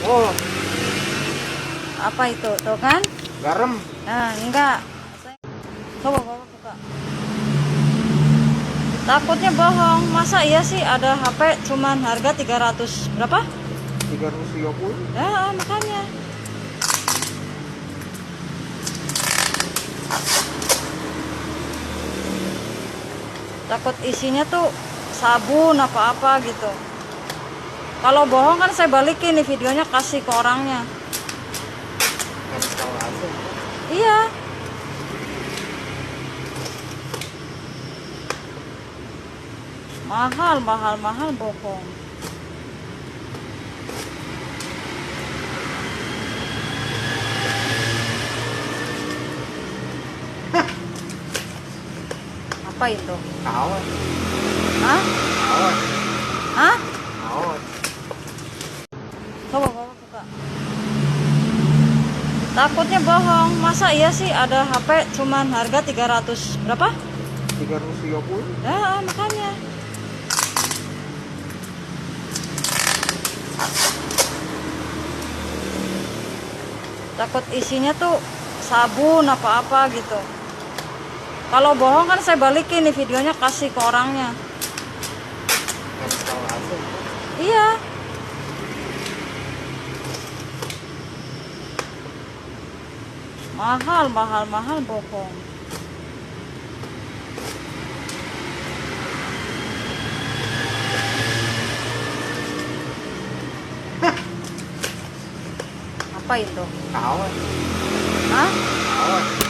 Oh, Apa itu? Tuh kan? garam. Nah, enggak. Coba bawa buka. Takutnya bohong. Masa iya sih ada HP cuman harga 300 berapa? 330. Ya, makanya. Takut isinya tuh sabun apa-apa gitu. Kalau bohong kan saya balikin nih videonya, kasih ke orangnya. Harus tahu aja. Iya. Mahal, mahal, mahal bohong. Apa itu? Kawan. Hah? Kawan. Hah? Kawan. Coba bawa buka. Takutnya bohong. Masa iya sih ada HP cuman harga 300 berapa? 330. Ya, makanya. Takut isinya tuh sabun apa-apa gitu. Kalau bohong kan saya balikin nih videonya, kasih ke orangnya. Harus tahu aja. Iya. Mahal, mahal, mahal bohong. Apa itu? Kawan. Hah? Kawan.